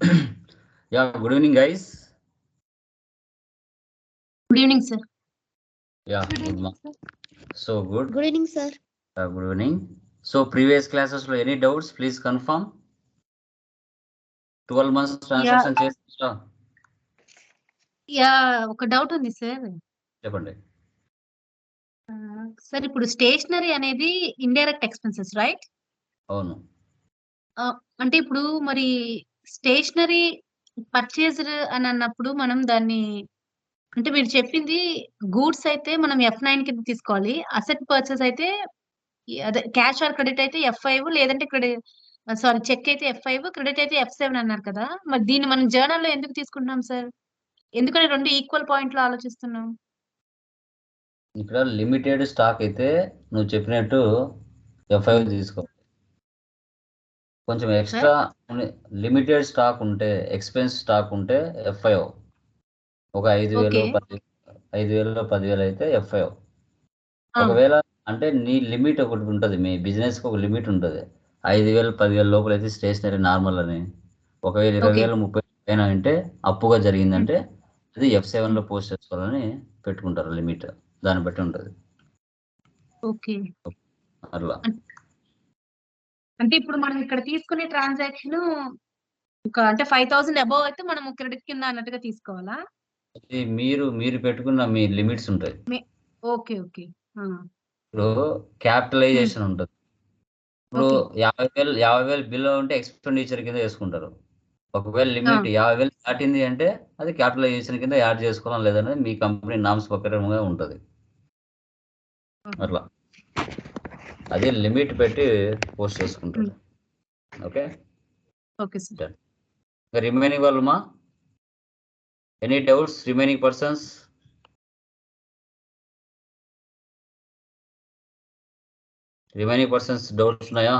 Yeah, good evening, guys. Good evening, sir. Yeah, good morning. So good. Good evening, sir. Good evening. So previous classes లో any doubts, please confirm. 12 months transaction చేస్తా. ఒక doubt ఉంది sir. చెప్పండి. Sir ఇప్పుడు stationery అనేది indirect expenses right? అవును. అంటే ఇప్పుడు మరి స్టేషనరీ పర్చేజ్డ్ అని అన్నప్పుడు మనం దాన్ని అంటే మీరు చెప్పింది గూడ్స్ అయితే మనం F9 కింద తీసుకోవాలి. అసెట్ పర్చేస్ అయితే అదే క్యాష్ ఆర్ క్రెడిట్ అయితే F5 లేదంటే చెక్ అయితే F5 క్రెడిట్ అయితే F7 అన్నారు కదా. మరి దీన్ని మనం జర్నల్ లో ఎందుకు తీసుకుంటున్నాం సార్? ఎందుకని 2 ఈక్వల్ పాయింట్ లో ఆలోచిస్తున్నాం? ఇక్కడ లిమిటెడ్ స్టాక్ అయితే నువ్వు చెప్పినట్టు F5 తీసుకో. కొంచెం ఎక్స్ట్రా లిమిటెడ్ స్టాక్ ఉంటే ఎక్స్పెన్స్ స్టాక్ ఉంటే F5. ఒక 5,000 10,000 అయితే F5. ఒకవేళ అంటే నీ లిమిట్ ఒకటి ఉంటుంది, మీ బిజినెస్ కి ఒక లిమిట్ ఉంటుంది. 5,000 10,000 లోపల అయితే స్టేషనరీ నార్మల్ అని. ఒకవేళ 20,000 30,000 అయినా అంటే అప్పుగా జరిగిందంటే అది F7 లో పోస్ట్ చేసుకోవాలని పెట్టుకుంటారు లిమిట్. దాన్ని బట్టి ఉంటుంది. ఓకే. అట్లా అంటే ఇప్పుడు మనం ఇక్కడ తీసుకునే ట్రాన్సాక్షన్ అంటే 5,000 అబౌవ్ అయితే మనం క్రెడిట్ కింద అన్నట్టుగా తీసుకోవాలా? మీరు పెట్టుకున్న మీ లిమిట్స్ ఉంటాయి. ఓకే. ఓకే. ఇప్పుడు క్యాపిటలైజేషన్ ఉంటుంది. ఇప్పుడు 50,000 బిలో ఉంటే ఎక్స్పెండిచర్ కింద వేసుకుంటారు. ఒకవేళ లిమిట్ 50,000 దాటింది అంటే అది క్యాపిటలైజేషన్ కింద యాడ్ చేసుకోవడం లేదనేది మీ కంపెనీ నామ్స్ ప్రకారంగా ఉంటుంది. అట్లా అది లిమిట్ పెట్టి పోస్ట్ చేసుకుంటారు. Okay sir. రిమైనింగ్ వాళ్ళమా, any doubts? Remaining persons, doubts ఉన్నాయా?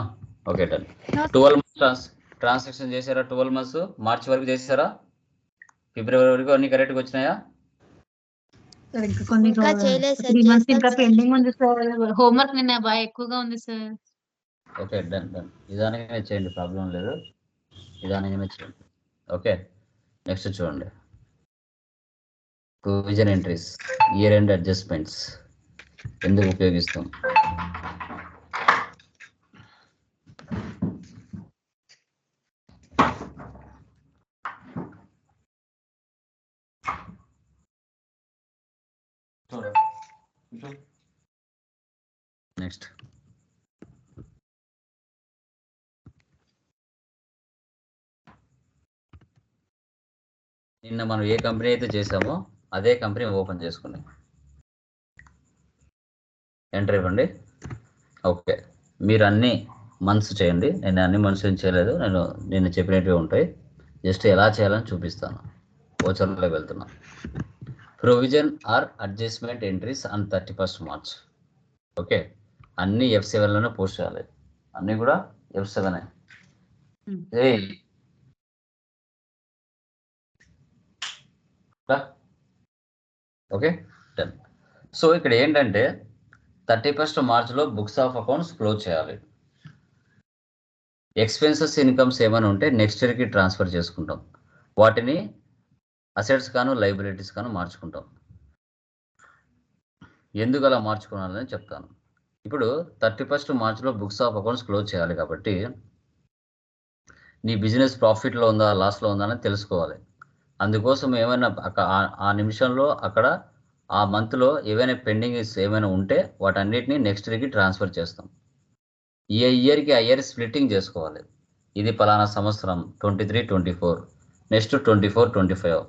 Okay done. 12 మంత్స్ ట్రాన్సాక్షన్ చేశారా? 12 మంత్స్ మార్చి వరకు చేశారా? ఫిబ్రవరి వరకు అన్ని కరెక్ట్గా వచ్చినాయా? ఇంకా చేయలేదు సార్. 3 మంత్స్ ఇంకా పెండింగ్ ఉంది సార్. హోంవర్క్ నిన్న బాగా ఎక్కువగా ఉంది సార్. Okay done. నిదానంగానే చేయండి, ప్రాబ్లం లేదు. నిదానంగానే చేయండి. ఓకే, నెక్స్ట్ చూడండి. Provision entries, year end adjustments ఎందుకు ఉపయోగిస్తాం? నెక్స్ట్ నిన్న మనం ఏ కంపెనీ అయితే చేసామో అదే కంపెనీ ఓపెన్ చేసుకుని ఎంటర్ ఇవ్వండి. ఓకే, మీరు అన్ని మంత్స్ చేయండి. నేను అన్ని మంత్స్ ఏం చేయలేదు, నేను చెప్పినట్టుగా ఉంటాయి. జస్ట్ ఎలా చేయాలని చూపిస్తాను. ఓచర్లో వెళ్తున్నా. Provision or adjustment entries on 31st March. Okay, అన్ని F7లోనే పోస్ట్ చేయాలి. అన్నీ కూడా F7. Okay done. సో ఇక్కడ ఏంటంటే 31st మార్చ్లో బుక్స్ ఆఫ్ అకౌంట్స్ క్లోజ్ చేయాలి. ఎక్స్పెన్సెస్ ఇన్కమ్స్ ఏమైనా ఉంటే నెక్స్ట్ ఇయర్కి ట్రాన్స్ఫర్ చేసుకుంటాం. వాటిని అసెట్స్ గాను లైబిలిటీస్ గాను మార్చుకుంటాం. ఎందుకు అలా మార్చుకోవాలని చెప్తాను. ఇప్పుడు 31st మార్చ్లో బుక్స్ ఆఫ్ అకౌంట్స్ క్లోజ్ చేయాలి కాబట్టి నీ బిజినెస్ ప్రాఫిట్లో ఉందా లాస్లో ఉందా అని తెలుసుకోవాలి. అందుకోసం ఏమైనా ఆ నిమిషంలో అక్కడ ఆ మంత్లో ఏవైనా పెండింగ్ ఏమైనా ఉంటే వాటన్నిటిని నెక్స్ట్ ఇయర్కి ట్రాన్స్ఫర్ చేస్తాం. ఏ ఇయర్కి ఆ ఇయర్ స్ప్లిట్టింగ్ చేసుకోవాలి. ఇది పలానా సంవత్సరం 23-24, నెక్స్ట్ 24-25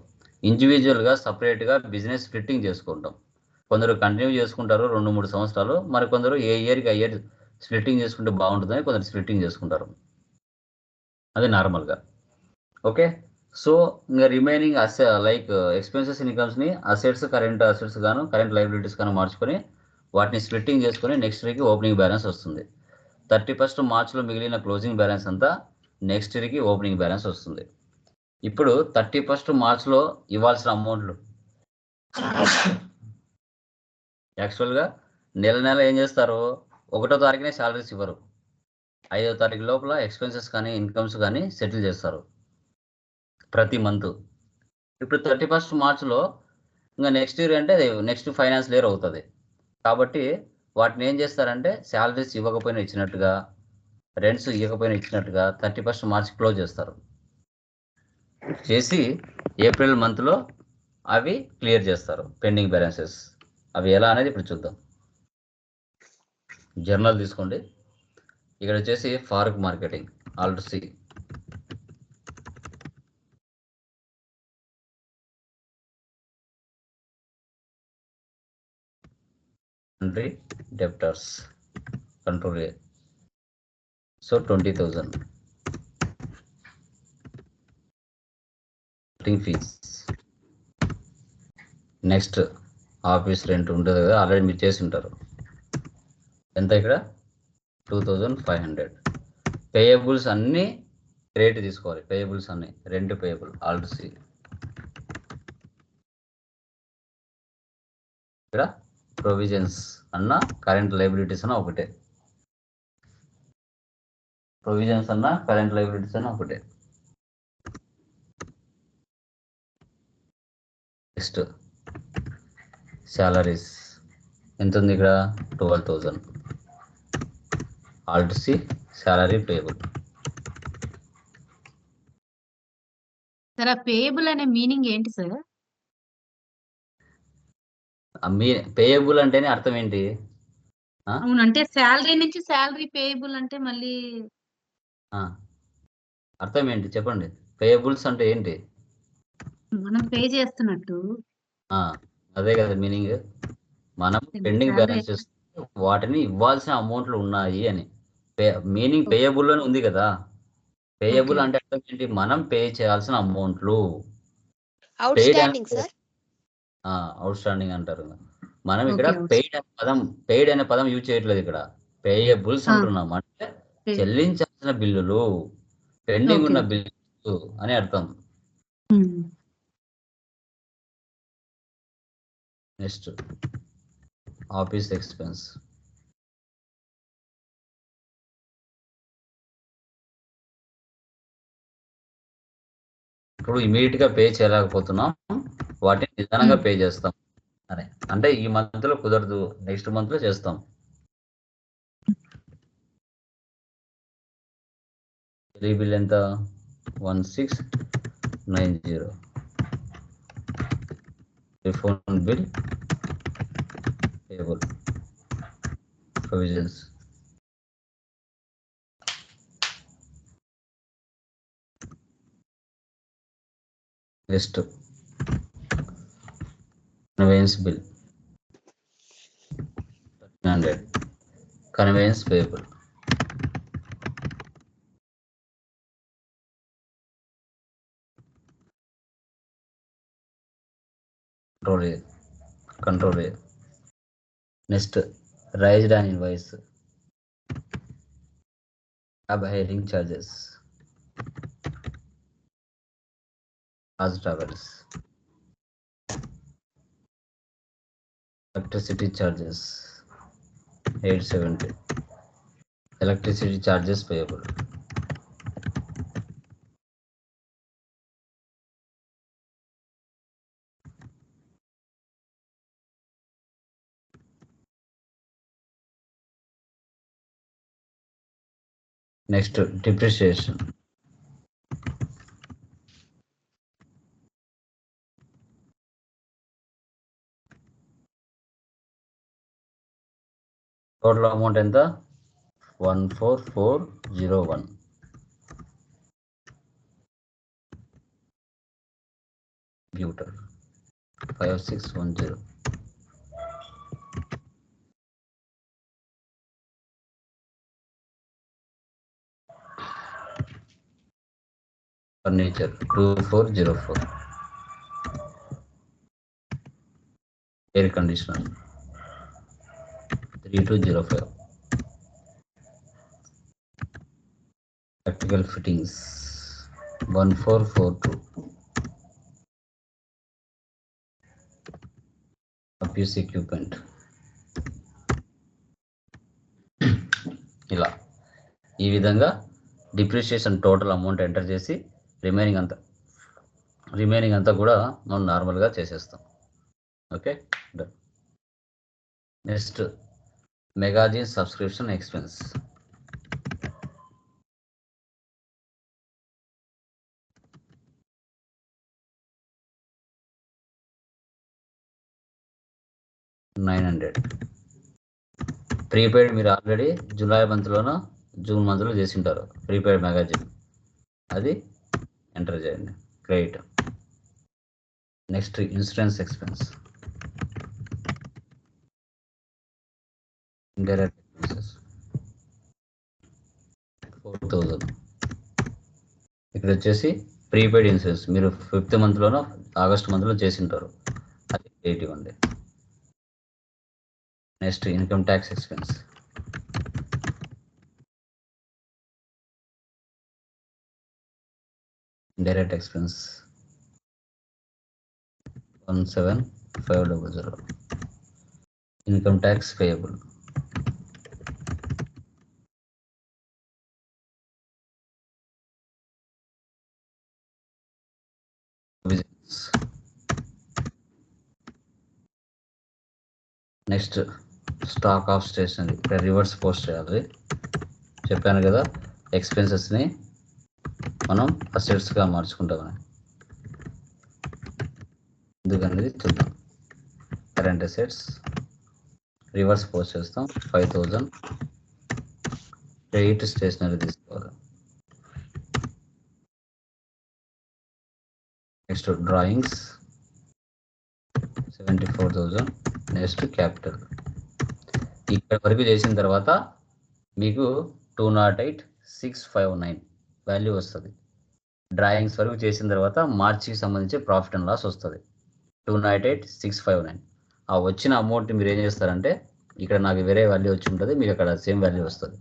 ఇండివిజువల్గా సపరేట్గా బిజినెస్ స్ప్లిట్టింగ్ చేసుకుంటాం. కొందరు కంటిన్యూ చేసుకుంటారు 2-3 సంవత్సరాలు, మరి కొందరు ఏ ఇయర్కి ఆ ఇయర్ స్ప్లిట్టింగ్ చేసుకుంటే బాగుంటుందని కొందరు స్ప్లిట్టింగ్ చేసుకుంటారు. అది నార్మల్గా. ఓకే, సో ఇంకా రిమైనింగ్ లైక్ ఎక్స్పెన్సెస్ ఇన్కమ్స్ని అసెట్స్, కరెంట్ అసెట్స్ గాను కరెంట్ లైబిలిటీస్ గాను మార్చుకొని వాటిని స్ప్లిట్టింగ్ చేసుకొని నెక్స్ట్ ఇయర్కి ఓపెనింగ్ బ్యాలెన్స్ వస్తుంది. 31st మార్చ్లో మిగిలిన క్లోజింగ్ బ్యాలెన్స్ అంతా నెక్స్ట్ ఇయర్కి ఓపెనింగ్ బ్యాలెన్స్ వస్తుంది. ఇప్పుడు 31st మార్చ్లో ఇవ్వాల్సిన అమౌంట్లు యాక్చువల్గా నెల ఏం చేస్తారు, 1వ తారీఖునే శాలరీస్ ఇవ్వరు. 5వ తారీఖు లోపల ఎక్స్పెన్సెస్ కానీ ఇన్కమ్స్ కానీ సెటిల్ చేస్తారు. ప్రతి మంత్. ఇప్పుడు 31st మార్చ్లో ఇంకా నెక్స్ట్ ఇయర్ అంటే నెక్స్ట్ ఫైనాన్షియల్ ఇయర్ అవుతుంది. కాబట్టి వాటిని ఏం చేస్తారంటే శాలరీస్ ఇవ్వకపోయినా ఇచ్చినట్టుగా, రెంట్స్ ఇవ్వకపోయినా ఇచ్చినట్టుగా 31st మార్చ్ క్లోజ్ చేస్తారు. చేసి ఏప్రిల్ మంత్లో అవి క్లియర్ చేస్తారు పెండింగ్ బ్యాలెన్సెస్. అవి ఎలా అనేది ఇప్పుడు చూద్దాం. జర్నల్ తీసుకోండి. ఇక్కడ వచ్చేసి Farooq marketing alt C. Country debtors control A. So 20,000 fees. Next office rent ఉంటుంది కదా, ఆల్రెడీ మీరు చేసి ఉంటారు. ఎంత ఇక్కడ 2,500. పేయబుల్స్ అన్నీ రేట్ తీసుకోవాలి. పేయబుల్స్ అన్నీ రెంట్ పేయబుల్ ఆల్ట్ సి. ఇక్కడ ప్రొవిజన్స్ అన్న కరెంట్ లైబిలిటీస్ అన్న ఒకటే. ప్రొవిజన్స్ అన్న కరెంట్ లైబిలిటీస్ అన్న ఒకటే. నెక్స్ట్ శాలరీస్ ఎంత ఉంది ఇక్కడ 12,000 alt C salary payable. Sir, ఆ పేయబుల్ అనే మీనింగ్ ఏంటి సార్? పేయబుల్ అంటేనే అర్థం ఏంటి? అవును, అంటే శాలరీ నుంచి శాలరీ పేయబుల్ అంటే మళ్ళీ అర్థం ఏంటి చెప్పండి. పేయబుల్స్ అంటే ఏంటి? మనం పే చేస్తున్నట్టు. అదే కదా మీనింగ్. మనం పెండింగ్ బ్యాలెన్సెస్ వాటిని ఇవ్వాల్సిన అమౌంట్లు ఉన్నాయి అని మీనింగ్. పేయబుల్ అని ఉంది కదా. పేయబుల్ అంటే అర్థం ఏంటి? మనం పే చేయాల్సిన అమౌంట్లు. అవుట్ స్టాండింగ్ అంటారు. మనం ఇక్కడ పెయిడ్ అనే పదం యూజ్ చేయట్లేదు. ఇక్కడ పేయబుల్స్ అంటున్నాం. అంటే చెల్లించాల్సిన బిల్లులు, పెండింగ్ ఉన్న బిల్లులు అని అర్థం. Next office expense. ఇప్పుడు ఇమీడియట్ గా పే చేయలేకపోతున్నాం, వాటిని నిదానంగా పే చేస్తాం. అరే అంటే ఈ మంత్ లో కుదరదు, నెక్స్ట్ మంత్ లో చేస్తాం. బిల్ ఎంత 1690. Telephone bill payable. Provisions next conveyance bill 1300 conveyance payable. Control A. Next raised on invoice, అబ్ hiring charges, as travels, electricity charges 870 electricity charges payable. Next depreciation. Total amount ఎంత 14401. Computer 5610. Furniture 2404. Air conditioner 3205. Electrical fittings 1442. Office equipment. ఇలా ఈ విధంగా depreciation total amount enter చేసి remaining అంతా remaining అంతా కూడా మనం నార్మల్గా చేసేస్తాం. Okay, done. Next magazine subscription expense. $900 prepaid. మీరు ఆల్రెడీ జూలై మంత్లోనో జూన్ మంత్లో చేసి ఉంటారు ప్రీపెయిడ్ మ్యాగజైన్, అది ఎంటర్ చేయండి. Credit. Next insurance expense, indirect expenses 4000. ఇక్కడ వచ్చేసి ప్రీపెయిడ్ ఇన్సూరెన్స్ మీరు 5th మంత్లోనో ఆగస్ట్ మంత్లో చేసి ఉంటారు, అది క్రెడిట్ ఇవ్వండి. Next income tax expense, indirect expense 17500. Income tax payable, next stock of stationery. ఇక్కడ రివర్స్ పోస్ట్ చేయాలి, చెప్పాను కదా ఎక్స్పెన్సెస్ని మనం అసెట్స్గా మార్చుకుంటామని. ఎందుకనేది చూద్దాం. కరెంట్ అసెట్స్ రివర్స్ పోస్ట్ చేస్తాం 5000. క్రెడిట్ స్టేషనరీ తీసుకోవాలి. Next drawings 74,000. Next capital. ఇక్కడ వరకు చేసిన తర్వాత మీకు 208,659 వాల్యూ వస్తుంది. డ్రాయింగ్స్ వరకు చేసిన తర్వాత మార్చికి సంబంధించి ప్రాఫిట్ అండ్ లాస్ వస్తుంది 208,659. ఆ వచ్చిన అమౌంట్ మీరు ఏం చేస్తారంటే, ఇక్కడ నాకు వేరే వాల్యూ వచ్చి ఉంటుంది, మీకు అక్కడ సేమ్ వాల్యూ వస్తుంది.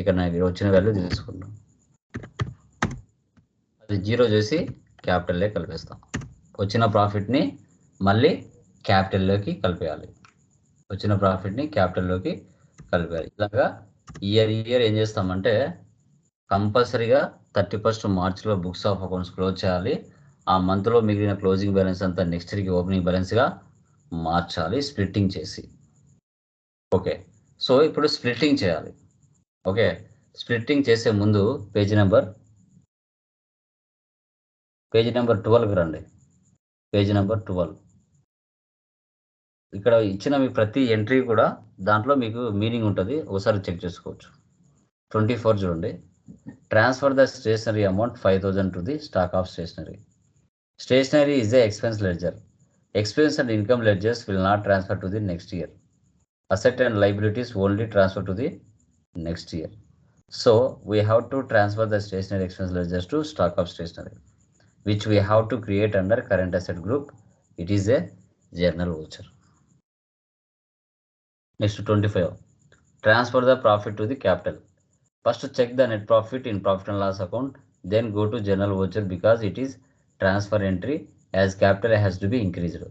ఇక్కడ నాకు వచ్చిన వాల్యూ తీసుకుంటాం, అది 0 చేసి క్యాపిటల్లో కలిపేస్తాం. వచ్చిన ప్రాఫిట్ని మళ్ళీ క్యాపిటల్లోకి కలిపేయాలి. వచ్చిన ప్రాఫిట్ని క్యాపిటల్లోకి కలిపేయాలి. ఇలాగా ఇయర్ ఏం చేస్తామంటే, కంపల్సరీగా 31st మార్చ్లో బుక్స్ ఆఫ్ అకౌంట్స్ క్లోజ్ చేయాలి. ఆ మంత్లో మిగిలిన క్లోజింగ్ బ్యాలెన్స్ అంతా నెక్స్ట్ ఇయర్కి ఓపెనింగ్ బ్యాలెన్స్గా మార్చాలి, స్ప్లిట్టింగ్ చేసి. ఓకే, సో ఇప్పుడు స్ప్లిట్టింగ్ చేయాలి. ఓకే, స్ప్లిట్టింగ్ చేసే ముందు పేజీ నెంబర్ 12కి రండి. Page number 12. ఇక్కడ ఇచ్చిన మీ ప్రతి ఎంట్రీ కూడా దాంట్లో మీకు మీనింగ్ ఉంటుంది, ఒకసారి చెక్ చేసుకోవచ్చు. 24 చూడండి. Transfer the stationery amount 5000 to the stock of stationery. Stationery is a expense ledger. Expense and income ledgers will not transfer to the next year. Asset and liabilities only transfer to the next year. So we have to transfer the stationery expense ledgers to stock of stationery, which we have to create under current asset group. It is a journal voucher. Next 25. Transfer the profit to the capital. First check the net profit in profit and loss account, then go to journal voucher because it is transfer entry as capital has to be increased.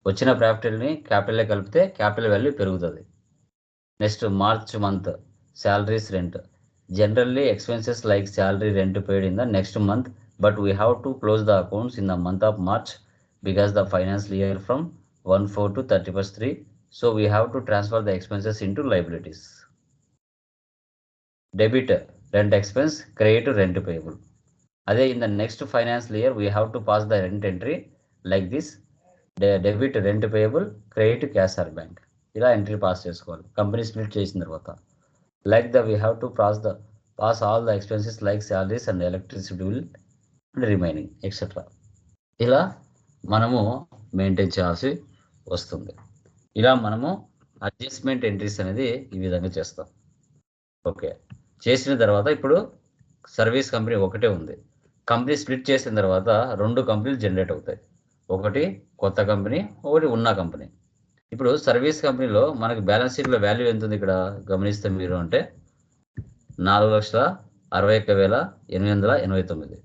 వచ్చిన ప్రాఫిట్ని క్యాపిటల్లో కలిపితే capital value పెరుగుతుంది. Next March month salaries rent. Generally expenses like salary rent paid in the next month, but we have to close the accounts in the month of March because the financial year from 1/4 to 31/3. So we have to transfer the expenses in to liabilities. Debit rent expense, credit rent payable. అదే in the next financial year we have to pass the rent entry like this. Debit rent payable, credit cash or bank. ఇలా entry pass చేసుకోవాలి company split చేసిన తర్వాత. Like the we have to pass all the expenses like salaries and electricity bill and remaining etcetera. ఇలా మనము maintain చేయాల్సి వస్తుంది. ఇలా మనము అడ్జస్ట్మెంట్ ఎంట్రీస్ అనేది ఈ విధంగా చేస్తాం. ఓకే, చేసిన తర్వాత ఇప్పుడు సర్వీస్ కంపెనీ ఒకటే ఉంది. కంపెనీ స్ప్లిట్ చేసిన తర్వాత 2 కంపెనీలు జనరేట్ అవుతాయి. ఒకటి కొత్త కంపెనీ, ఒకటి ఉన్న కంపెనీ. ఇప్పుడు సర్వీస్ కంపెనీలో మనకి బ్యాలెన్స్ షీట్లో వాల్యూ ఎంత ఉంది ఇక్కడ గమనిస్తే మీరు అంటే 4,61,889.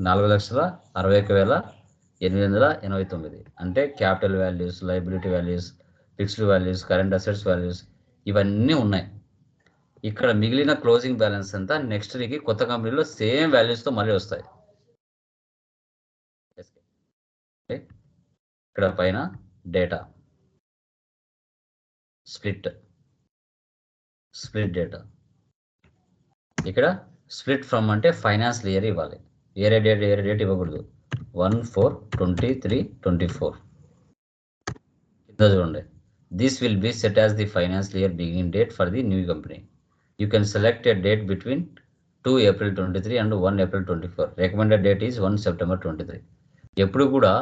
4,61,889 అంటే capital values, liability values, fixed values, current assets values ఇవన్నీ ఉన్నాయి. ఇక్కడ మిగిలిన క్లోజింగ్ బ్యాలెన్స్ అంతా నెక్స్ట్ వీక్ కొత్త కంపెనీలో సేమ్ వాల్యూస్తో మళ్ళీ వస్తాయి. ఇక్కడ పైన డేటా స్ప్లిట్ డేటా, ఇక్కడ స్ప్లిట్ ఫ్రమ్ అంటే ఫైనాన్షియల్ ఇయర్ ఇవ్వాలి. ఏరే డేట్ ఇవ్వకూడదు. 1/4/23/24 కింద చూడండి. This will be set as the financial year beginning date for the new company. You can select a date between 2 April 23 and 1 April 24. Recommended date is 1 September 23. ఎప్పుడు కూడా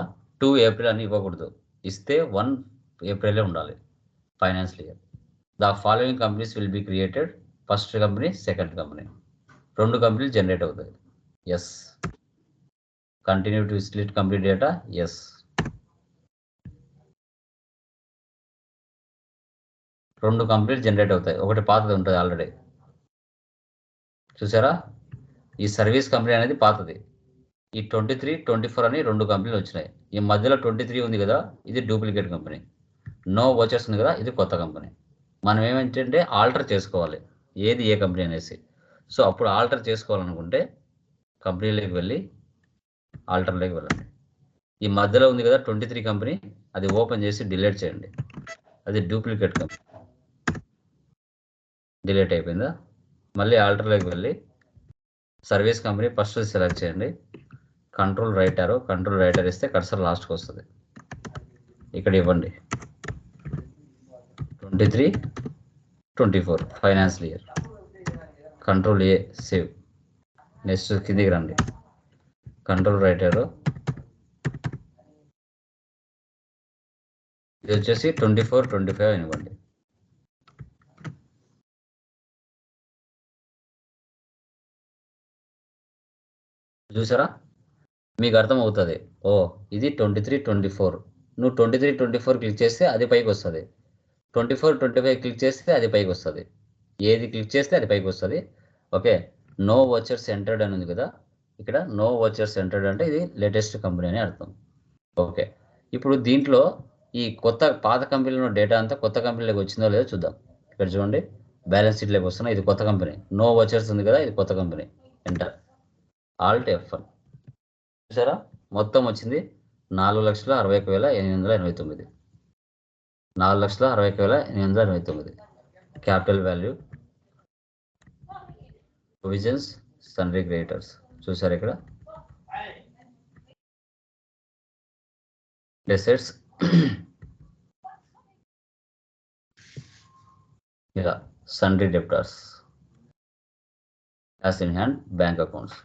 2 April అని ఇవ్వకూడదు. ఇస్తే 1 April ఉండాలి financial year. The following companies will be created. First company, second company, 2 కంపెనీలు generate అవుతాయి. Yes. Continue to split complete data. Yes. రెండు కంపెనీలు జనరేట్ అవుతాయి. ఒకటి పాతది ఉంటుంది ఆల్రెడీ, చూసారా? ఈ సర్వీస్ కంపెనీ అనేది పాతది. ఈ 23, 24 అని 2 కంపెనీలు వచ్చినాయి. ఈ మధ్యలో 23 ఉంది కదా, ఇది డూప్లికేట్ కంపెనీ. నో వోచర్స్ ఉంది కదా, ఇది కొత్త కంపెనీ. మనం ఏమంటే ఆల్టర్ చేసుకోవాలి ఏది ఏ కంపెనీ అనేసి. సో అప్పుడు ఆల్టర్ చేసుకోవాలనుకుంటే కంపెనీలోకి వెళ్ళి ఆల్టర్లోకి వెళ్ళండి. ఈ మధ్యలో ఉంది కదా 23 కంపెనీ, అది ఓపెన్ చేసి డిలీట్ చేయండి. అది డూప్లికేట్ కంపెనీ. డిలీట్ అయిపోయిందా? మళ్ళీ ఆల్టర్లోకి వెళ్ళి సర్వీస్ కంపెనీ ఫస్ట్ సెలెక్ట్ చేయండి. కంట్రోల్ రైటర్ ఇస్తే కర్సర్ లాస్ట్కి వస్తుంది. ఇక్కడ ఇవ్వండి 23, 24 financial year. Control A save. Next కిందికి రండి. కంట్రోల్ రైటర్ ఇది వచ్చేసి 24, 25 ఇవ్వండి. చూసారా? మీకు అర్థమవుతుంది. ఓ ఇది 23, 24. నువ్వు 23, 24 క్లిక్ చేస్తే అది పైకి వస్తుంది. 24, 25 క్లిక్ చేస్తే అది పైకి వస్తుంది. ఏది క్లిక్ చేస్తే అది పైకి వస్తుంది. ఓకే. నో వోచర్స్ ఎంటర్డ్ అని ఉంది కదా, ఇక్కడ నో వోచర్స్ ఎంటర్డ్ అంటే ఇది లేటెస్ట్ కంపెనీ అని అర్థం. ఓకే. ఇప్పుడు దీంట్లో ఈ పాత కంపెనీలో డేటా అంతా కొత్త కంపెనీలోకి వచ్చిందో లేదో చూద్దాం. ఇక్కడ చూడండి, బ్యాలెన్స్ షీట్లోకి వస్తున్నా. ఇది కొత్త కంపెనీ. నో వోచర్స్ ఉంది కదా, ఇది కొత్త కంపెనీ. ఎంటర్. Alt F1. చూసారా? మొత్తం వచ్చింది 4,61,889. 4,61,889. Capital value, provisions, sundry creditors. చూసారు ఇక్కడ అసెట్స్ ఇలా sundry debtors, cash in hand, bank accounts,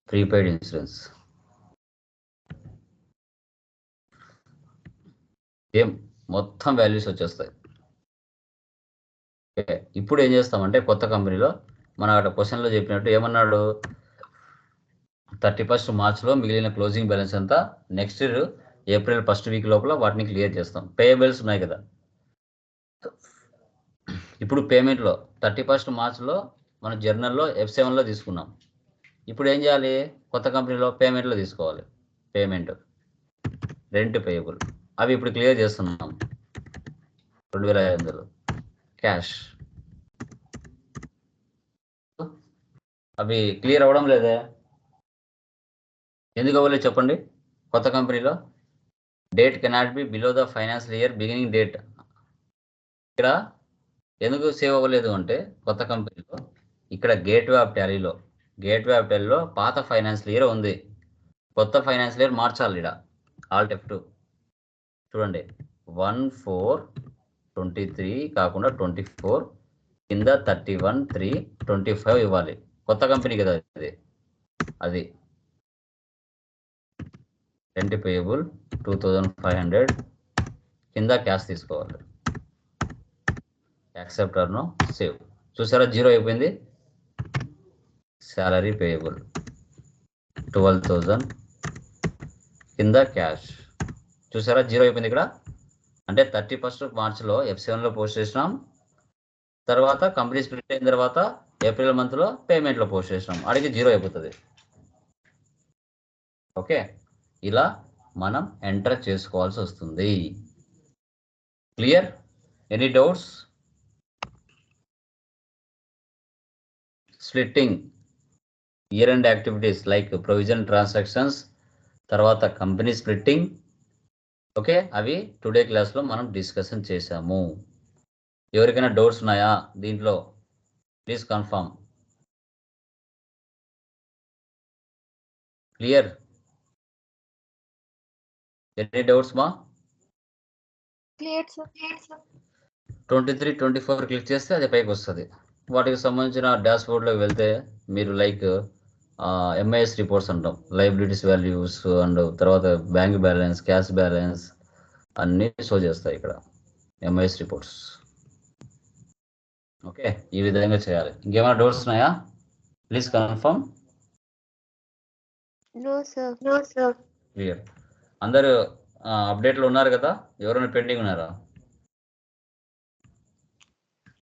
prepaid insurance. మొత్తం వాల్యూస్ వచ్చేస్తాయి. ఇప్పుడు ఏం చేస్తామంటే కొత్త కంపెనీలో మన అక్కడ క్వశ్చన్లో చెప్పినట్టు ఏమన్నాడు, 31st Marchలో మిగిలిన క్లోజింగ్ బ్యాలెన్స్ అంతా నెక్స్ట్ April 1st వీక్ లోపల వాటిని క్లియర్ చేస్తాం. పేయబుల్స్ ఉన్నాయి కదా, ఇప్పుడు పేమెంట్లో 31st Marchలో మన జర్నల్లో F7లో తీసుకున్నాం. ఇప్పుడు ఏం చేయాలి, కొత్త కంపెనీలో పేమెంట్లో తీసుకోవాలి. పేమెంట్, రెంట్ పేయబుల్, అవి ఇప్పుడు క్లియర్ చేస్తున్నాం. 2,500 క్యాష్, అవి క్లియర్ అవ్వడం లేదే. ఎందుకు అవ్వలేదు చెప్పండి? కొత్త కంపెనీలో date cannot be below the financial year beginning date. ఇక్కడ ఎందుకు సేవ్ అవ్వలేదు అంటే కొత్త కంపెనీలో ఇక్కడ గేట్వే ఆఫ్ టాలీలో పాత ఫైనాన్షియల్ ఇయర్ ఉంది. కొత్త ఫైనాన్షియల్ ఇయర్ మార్చాలి. ఇక్కడ ఆల్ట్ F2 చూడండి, 1/4/23 కాకుండా 24 కింద 31/3/25 ఇవ్వాలి. కొత్త కంపెనీ కదా అది. రెంట్ పేయబుల్ 2,500 కింద క్యాష్ తీసుకోవాలి. Accept or no, save. చూసారా, 0 అయిపోయింది. శాలరీ పేయబుల్ 12,000 కింద క్యాష్. చూసారా, 0 అయిపోయింది ఇక్కడ. అంటే 31st Marchలో F7లో పోస్ట్ చేసినాం. తర్వాత కంపెనీ స్ప్లిట్ అయిన తర్వాత April మంత్లో పేమెంట్లో పోస్ట్ చేసినాం. అడిగి 0 అయిపోతుంది. ఓకే, ఇలా మనం ఎంటర్ చేసుకోవాల్సి వస్తుంది. Clear? Any doubts? Splitting year-end activities like provision transactions తర్వాత కంపెనీ స్ప్లిట్టింగ్. ఓకే, అవి టుడే క్లాస్లో మనం డిస్కషన్ చేశాము. ఎవరికైనా డౌట్స్ ఉన్నాయా దీంట్లో? Please confirm. Clear? Any doubts మా? Clear sir. 23, 24 క్లిక్ చేస్తే అది పైకి వస్తుంది. వాటికి సంబంధించిన డాష్ బోర్డ్లోకి వెళ్తే మీరు లైక్ ఎంఐఎస్ రిపోర్ట్స్ అంటాం, లైబిలిటీస్ వాల్యూస్ అండ్ తర్వాత బ్యాంక్ బ్యాలెన్స్, క్యాష్ బ్యాలెన్స్ అన్నీ షో చేస్తాయి ఇక్కడ ఎంఐఎస్ రిపోర్ట్స్. ఓకే, ఈ విధంగా చేయాలి. ఇంకేమైనా డౌట్స్ ఉన్నాయా? Please confirm. No sir. Clear? అందరూ అప్డేట్లో ఉన్నారు కదా? ఎవరైనా పెండింగ్ ఉన్నారా?